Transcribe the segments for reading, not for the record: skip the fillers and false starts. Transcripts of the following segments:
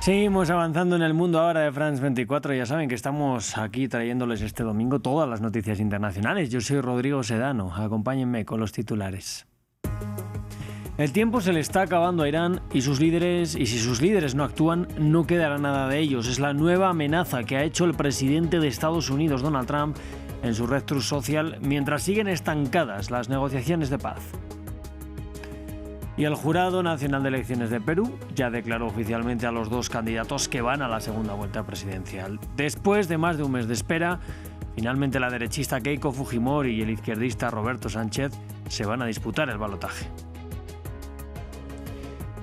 Seguimos avanzando en el mundo ahora de France 24. Ya saben que estamos aquí trayéndoles este domingo todas las noticias internacionales. Yo soy Rodrigo Sedano. Acompáñenme con los titulares. El tiempo se le está acabando a Irán y sus líderes, y si sus líderes no actúan, no quedará nada de ellos. Es la nueva amenaza que ha hecho el presidente de Estados Unidos, Donald Trump, en su red Truth Social, mientras siguen estancadas las negociaciones de paz. Y el Jurado Nacional de Elecciones de Perú ya declaró oficialmente a los dos candidatos que van a la segunda vuelta presidencial. Después de más de un mes de espera, finalmente la derechista Keiko Fujimori y el izquierdista Roberto Sánchez se van a disputar el balotaje.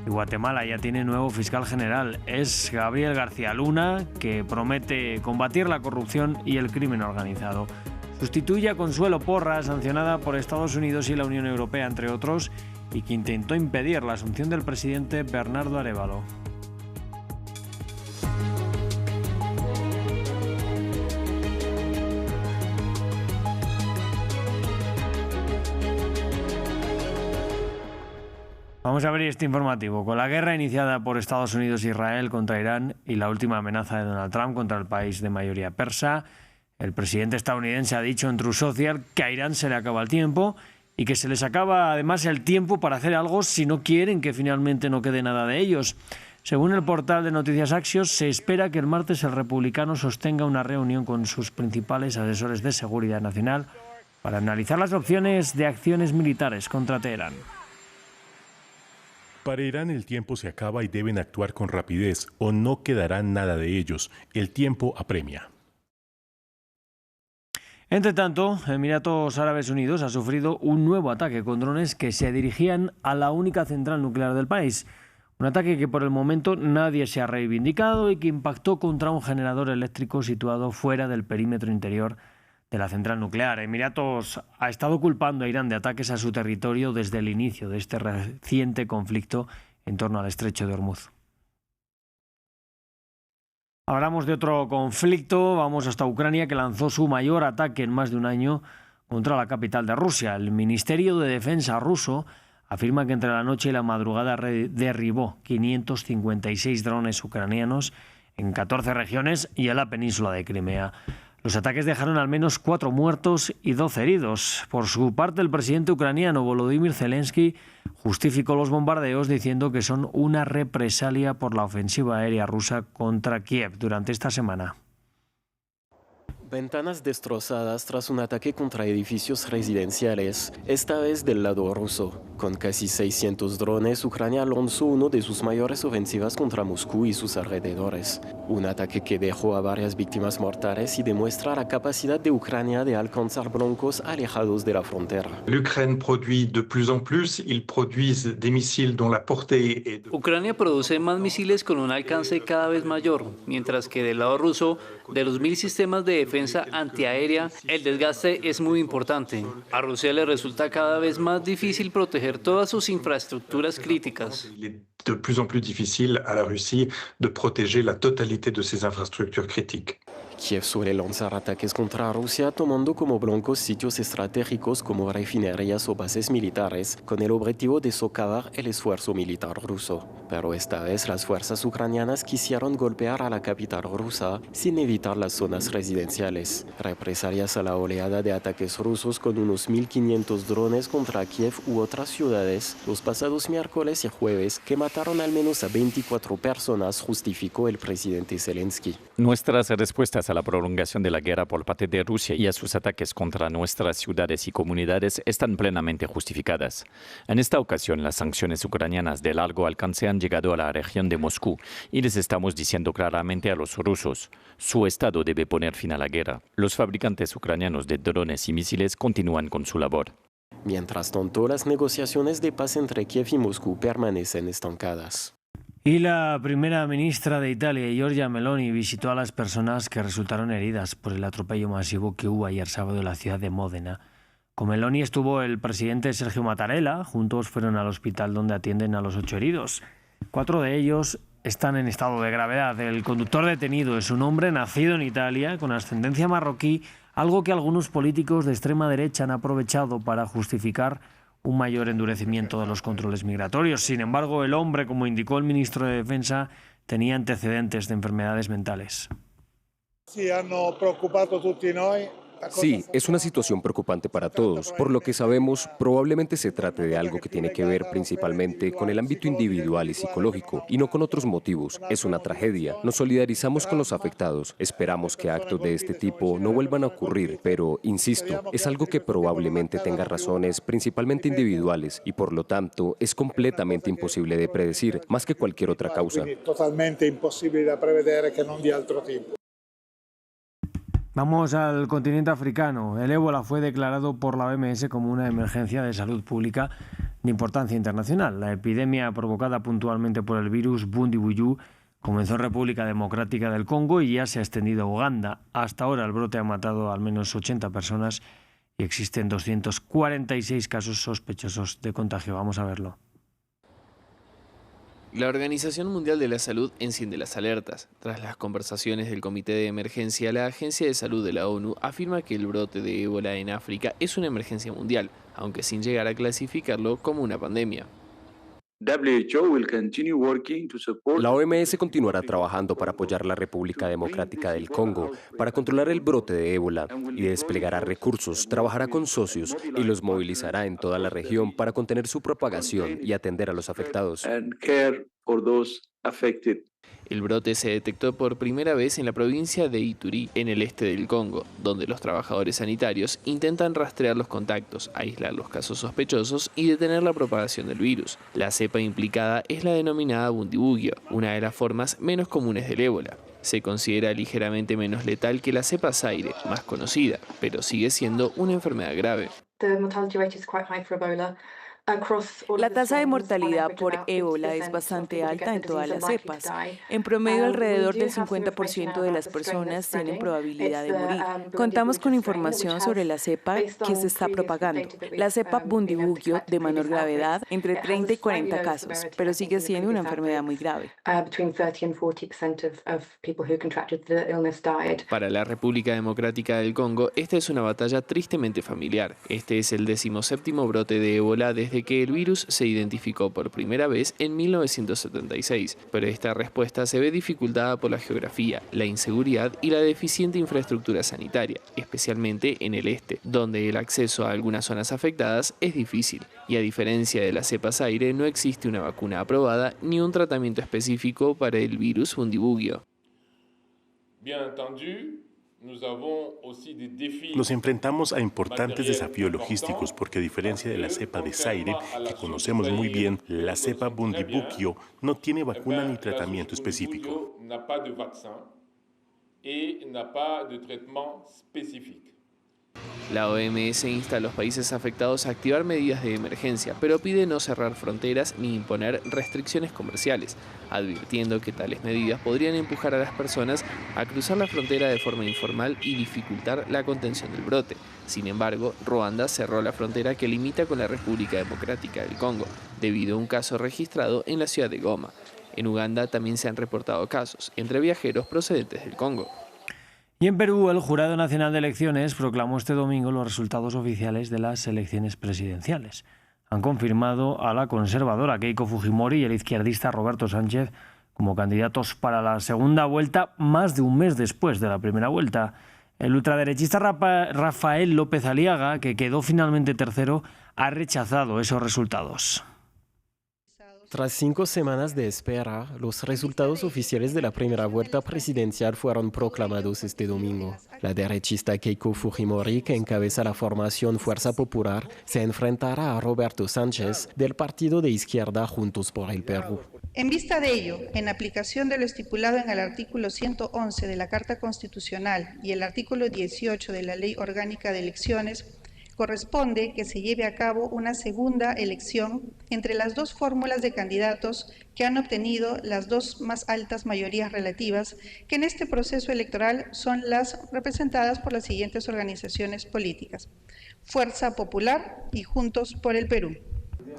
Y Guatemala ya tiene nuevo fiscal general. Es Gabriel García Luna, que promete combatir la corrupción y el crimen organizado. Sustituye a Consuelo Porras, sancionada por Estados Unidos y la Unión Europea, entre otros, y que intentó impedir la asunción del presidente Bernardo Arévalo. Vamos a abrir este informativo con la guerra iniciada por Estados Unidos e Israel contra Irán y la última amenaza de Donald Trump contra el país de mayoría persa. El presidente estadounidense ha dicho en Truth Social que a Irán se le acaba el tiempo y que se les acaba además el tiempo para hacer algo si no quieren que finalmente no quede nada de ellos. Según el portal de noticias Axios, se espera que el martes el republicano sostenga una reunión con sus principales asesores de seguridad nacional para analizar las opciones de acciones militares contra Teherán. Para Irán el tiempo se acaba y deben actuar con rapidez o no quedará nada de ellos. El tiempo apremia. Entre tanto, Emiratos Árabes Unidos ha sufrido un nuevo ataque con drones que se dirigían a la única central nuclear del país. Un ataque que por el momento nadie se ha reivindicado y que impactó contra un generador eléctrico situado fuera del perímetro interior de la central nuclear. Emiratos ha estado culpando a Irán de ataques a su territorio desde el inicio de este reciente conflicto en torno al estrecho de Hormuz. Hablamos de otro conflicto, vamos hasta Ucrania, que lanzó su mayor ataque en más de un año contra la capital de Rusia. El Ministerio de Defensa ruso afirma que entre la noche y la madrugada derribó 556 drones ucranianos en 14 regiones y en la península de Crimea. Los ataques dejaron al menos 4 muertos y 12 heridos. Por su parte, el presidente ucraniano Volodymyr Zelensky justificó los bombardeos diciendo que son una represalia por la ofensiva aérea rusa contra Kiev durante esta semana. Ventanas destrozadas tras un ataque contra edificios residenciales, esta vez del lado ruso. Con casi 600 drones, Ucrania lanzó uno de sus mayores ofensivas contra Moscú y sus alrededores. Un ataque que dejó a varias víctimas mortales y demuestra la capacidad de Ucrania de alcanzar blancos alejados de la frontera. L'Ukraine produit de plus en plus, ils produisent des missiles dont la portée est de... Ucrania produce más misiles con un alcance cada vez mayor, mientras que del lado ruso, de los 1000 sistemas de defensa antiaérea, el desgaste es muy importante. A Rusia le resulta cada vez más difícil proteger todas sus infraestructuras críticas. Il est de plus en plus difficile à la Russie de protéger la totalité de ses infrastructures critiques. Kiev suele lanzar ataques contra Rusia tomando como blancos sitios estratégicos como refinerías o bases militares con el objetivo de socavar el esfuerzo militar ruso. Pero esta vez las fuerzas ucranianas quisieron golpear a la capital rusa sin evitar las zonas residenciales. Represalias a la oleada de ataques rusos con unos 1.500 drones contra Kiev u otras ciudades los pasados miércoles y jueves que mataron al menos a 24 personas, justificó el presidente Zelensky. Nuestras respuestas a la prolongación de la guerra por parte de Rusia y a sus ataques contra nuestras ciudades y comunidades están plenamente justificadas. En esta ocasión, las sanciones ucranianas de largo alcance han llegado a la región de Moscú y les estamos diciendo claramente a los rusos, su Estado debe poner fin a la guerra. Los fabricantes ucranianos de drones y misiles continúan con su labor. Mientras tanto, las negociaciones de paz entre Kiev y Moscú permanecen estancadas. Y la primera ministra de Italia, Giorgia Meloni, visitó a las personas que resultaron heridas por el atropello masivo que hubo ayer sábado en la ciudad de Módena. Con Meloni estuvo el presidente Sergio Mattarella. Juntos fueron al hospital donde atienden a los 8 heridos. 4 de ellos están en estado de gravedad. El conductor detenido es un hombre nacido en Italia con ascendencia marroquí, algo que algunos políticos de extrema derecha han aprovechado para justificar un mayor endurecimiento de los controles migratorios. Sin embargo, el hombre, como indicó el ministro de Defensa, tenía antecedentes de enfermedades mentales. Sí, es una situación preocupante para todos. Por lo que sabemos, probablemente se trate de algo que tiene que ver principalmente con el ámbito individual y psicológico, y no con otros motivos. Es una tragedia. Nos solidarizamos con los afectados. Esperamos que actos de este tipo no vuelvan a ocurrir, pero, insisto, es algo que probablemente tenga razones principalmente individuales, y por lo tanto es completamente imposible de predecir, más que cualquier otra causa. Totalmente imposible de prevedere que non di altro tipo. Vamos al continente africano. El ébola fue declarado por la OMS como una emergencia de salud pública de importancia internacional. La epidemia provocada puntualmente por el virus Bundibugyo comenzó en República Democrática del Congo y ya se ha extendido a Uganda. Hasta ahora el brote ha matado al menos 80 personas y existen 246 casos sospechosos de contagio. Vamos a verlo. La Organización Mundial de la Salud enciende las alertas. Tras las conversaciones del Comité de Emergencia, la Agencia de Salud de la ONU afirma que el brote de ébola en África es una emergencia mundial, aunque sin llegar a clasificarlo como una pandemia. La OMS continuará trabajando para apoyar la República Democrática del Congo, para controlar el brote de ébola y desplegará recursos, trabajará con socios y los movilizará en toda la región para contener su propagación y atender a los afectados. El brote se detectó por primera vez en la provincia de Ituri, en el este del Congo, donde los trabajadores sanitarios intentan rastrear los contactos, aislar los casos sospechosos y detener la propagación del virus. La cepa implicada es la denominada Bundibugyo, una de las formas menos comunes del ébola. Se considera ligeramente menos letal que la cepa Zaire, más conocida, pero sigue siendo una enfermedad grave. La tasa de mortalidad por ébola es bastante alta en todas las cepas. En promedio, alrededor del 50% de las personas tienen probabilidad de morir. Contamos con información sobre la cepa que se está propagando. La cepa Bundibugyo, de menor gravedad, entre 30 y 40 casos, pero sigue siendo una enfermedad muy grave. Para la República Democrática del Congo, esta es una batalla tristemente familiar. Este es el 17º brote de ébola desde que el virus se identificó por primera vez en 1976, pero esta respuesta se ve dificultada por la geografía, la inseguridad y la deficiente infraestructura sanitaria, especialmente en el este, donde el acceso a algunas zonas afectadas es difícil, y a diferencia de la cepa Zaire no existe una vacuna aprobada ni un tratamiento específico para el virus Bundibugyo. Nos enfrentamos a importantes desafíos logísticos porque a diferencia de la cepa de Zaire, que conocemos muy bien, la cepa Bundibugyo no tiene vacuna ni tratamiento específico. La OMS insta a los países afectados a activar medidas de emergencia, pero pide no cerrar fronteras ni imponer restricciones comerciales, advirtiendo que tales medidas podrían empujar a las personas a cruzar la frontera de forma informal y dificultar la contención del brote. Sin embargo, Ruanda cerró la frontera que limita con la República Democrática del Congo, debido a un caso registrado en la ciudad de Goma. En Uganda también se han reportado casos entre viajeros procedentes del Congo. Y en Perú, el Jurado Nacional de Elecciones proclamó este domingo los resultados oficiales de las elecciones presidenciales. Han confirmado a la conservadora Keiko Fujimori y el izquierdista Roberto Sánchez como candidatos para la segunda vuelta, más de un mes después de la primera vuelta. El ultraderechista Rafael López Aliaga, que quedó finalmente tercero, ha rechazado esos resultados. Tras 5 semanas de espera, los resultados oficiales de la primera vuelta presidencial fueron proclamados este domingo. La derechista Keiko Fujimori, que encabeza la formación Fuerza Popular, se enfrentará a Roberto Sánchez, del partido de izquierda Juntos por el Perú. En vista de ello, en aplicación de lo estipulado en el artículo 111 de la Carta Constitucional y el artículo 18 de la Ley Orgánica de Elecciones, corresponde que se lleve a cabo una segunda elección entre las dos fórmulas de candidatos que han obtenido las dos más altas mayorías relativas, que en este proceso electoral son las representadas por las siguientes organizaciones políticas: Fuerza Popular y Juntos por el Perú.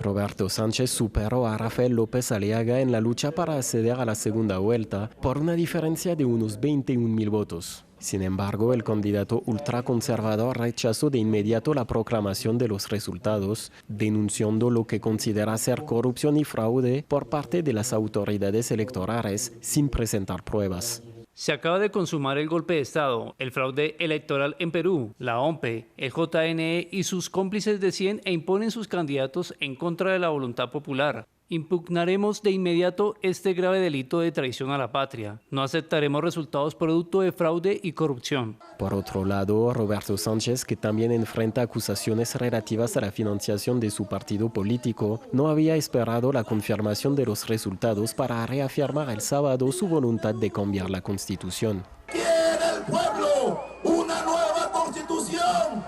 Roberto Sánchez superó a Rafael López Aliaga en la lucha para acceder a la segunda vuelta por una diferencia de unos 21.000 votos. Sin embargo, el candidato ultraconservador rechazó de inmediato la proclamación de los resultados, denunciando lo que considera ser corrupción y fraude por parte de las autoridades electorales sin presentar pruebas. Se acaba de consumar el golpe de Estado, el fraude electoral en Perú. La OMPE, el JNE y sus cómplices deciden e imponen sus candidatos en contra de la voluntad popular. Impugnaremos de inmediato este grave delito de traición a la patria. No aceptaremos resultados producto de fraude y corrupción. Por otro lado, Roberto Sánchez, que también enfrenta acusaciones relativas a la financiación de su partido político, no había esperado la confirmación de los resultados para reafirmar el sábado su voluntad de cambiar la Constitución. ¿Quiere el pueblo una nueva Constitución?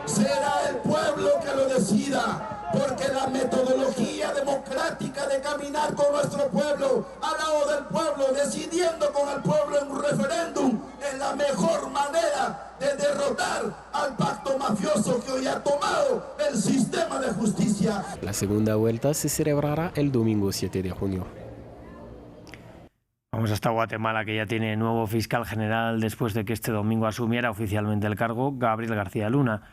Será el pueblo que lo decida. Porque la metodología democrática de caminar con nuestro pueblo, al lado del pueblo, decidiendo con el pueblo en un referéndum, es la mejor manera de derrotar al pacto mafioso que hoy ha tomado el sistema de justicia. La segunda vuelta se celebrará el domingo 7 de junio. Vamos hasta Guatemala, que ya tiene nuevo fiscal general después de que este domingo asumiera oficialmente el cargo Gabriel García Luna.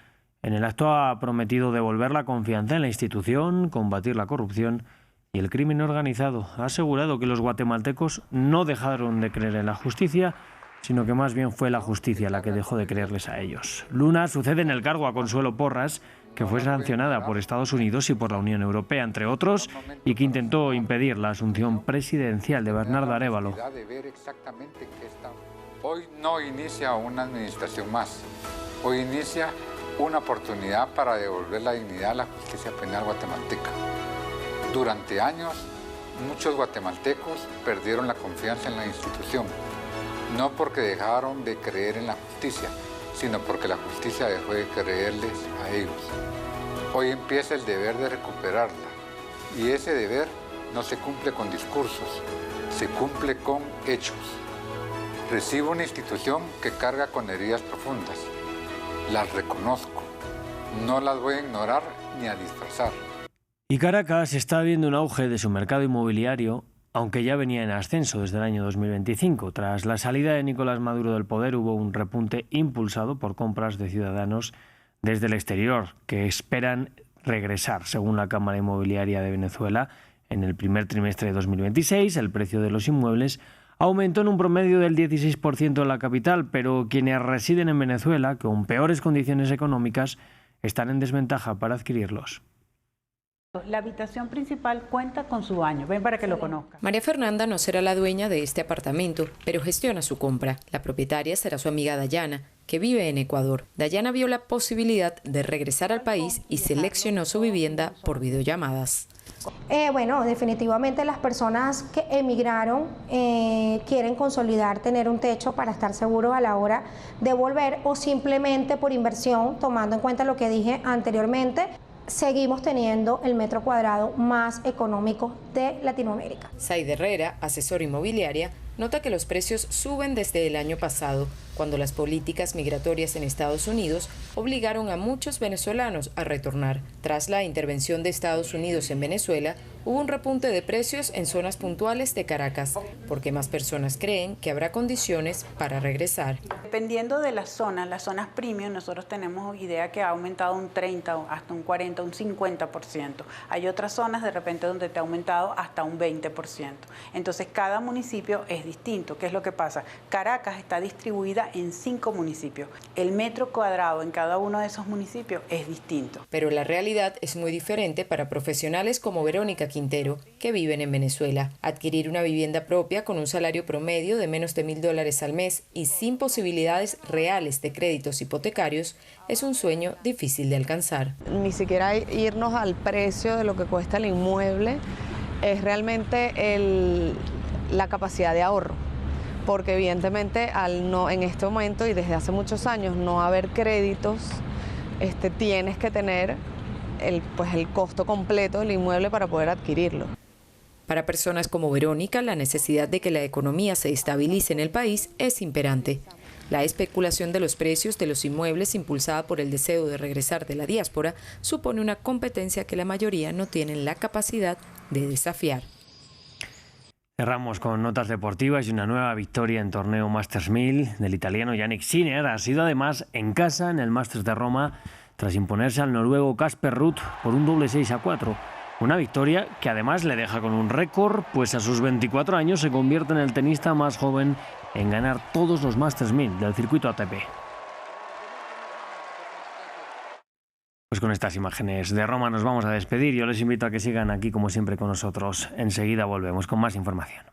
En el acto ha prometido devolver la confianza en la institución, combatir la corrupción y el crimen organizado. Ha asegurado que los guatemaltecos no dejaron de creer en la justicia, sino que más bien fue la justicia la que dejó de creerles a ellos. Luna sucede en el cargo a Consuelo Porras, que fue sancionada por Estados Unidos y por la Unión Europea, entre otros, y que intentó impedir la asunción presidencial de Bernardo Arévalo. Hoy no inicia una administración más, hoy inicia una oportunidad para devolver la dignidad a la justicia penal guatemalteca. Durante años, muchos guatemaltecos perdieron la confianza en la institución, no porque dejaron de creer en la justicia, sino porque la justicia dejó de creerles a ellos. Hoy empieza el deber de recuperarla, y ese deber no se cumple con discursos, se cumple con hechos. Recibo una institución que carga con heridas profundas. Las reconozco, no las voy a ignorar ni a disfrazar. Y Caracas está viendo un auge de su mercado inmobiliario, aunque ya venía en ascenso desde el año 2025. Tras la salida de Nicolás Maduro del poder hubo un repunte impulsado por compras de ciudadanos desde el exterior, que esperan regresar. Según la Cámara Inmobiliaria de Venezuela, en el primer trimestre de 2026 el precio de los inmuebles aumentó en un promedio del 16% en la capital, pero quienes residen en Venezuela, con peores condiciones económicas, están en desventaja para adquirirlos. La habitación principal cuenta con su baño. Ven para que lo conozcan. María Fernanda no será la dueña de este apartamento, pero gestiona su compra. La propietaria será su amiga Dayana, que vive en Ecuador. Dayana vio la posibilidad de regresar al país y seleccionó su vivienda por videollamadas. Bueno, definitivamente las personas que emigraron quieren consolidar, tener un techo para estar seguros a la hora de volver, o simplemente por inversión, tomando en cuenta lo que dije anteriormente. Seguimos teniendo el metro cuadrado más económico de Latinoamérica. Said Herrera, asesora inmobiliaria, nota que los precios suben desde el año pasado, cuando las políticas migratorias en Estados Unidos obligaron a muchos venezolanos a retornar. Tras la intervención de Estados Unidos en Venezuela, hubo un repunte de precios en zonas puntuales de Caracas, porque más personas creen que habrá condiciones para regresar. Dependiendo de las zonas premium, nosotros tenemos idea que ha aumentado un 30, hasta un 40, un 50%. Hay otras zonas de repente donde te ha aumentado hasta un 20%. Entonces cada municipio es distinto. ¿Qué es lo que pasa? Caracas está distribuida en 5 municipios. El metro cuadrado en cada uno de esos municipios es distinto. Pero la realidad es muy diferente para profesionales como Verónica Quintero, que viven en Venezuela. Adquirir una vivienda propia con un salario promedio de menos de $1,000 al mes y sin posibilidades reales de créditos hipotecarios es un sueño difícil de alcanzar. Ni siquiera irnos al precio de lo que cuesta el inmueble, es realmente la capacidad de ahorro. Porque evidentemente en este momento y desde hace muchos años no haber créditos, tienes que tener el costo completo del inmueble para poder adquirirlo. Para personas como Verónica, la necesidad de que la economía se estabilice en el país es imperante. La especulación de los precios de los inmuebles, impulsada por el deseo de regresar de la diáspora, supone una competencia que la mayoría no tienen la capacidad de desafiar. Cerramos con notas deportivas y una nueva victoria en torneo Masters 1000 del italiano Jannik Sinner. Ha sido además en casa en el Masters de Roma tras imponerse al noruego Casper Ruud por un doble 6-4. Una victoria que además le deja con un récord, pues a sus 24 años se convierte en el tenista más joven en ganar todos los Masters 1000 del circuito ATP. Pues con estas imágenes de Roma nos vamos a despedir. Yo les invito a que sigan aquí como siempre con nosotros. Enseguida volvemos con más información.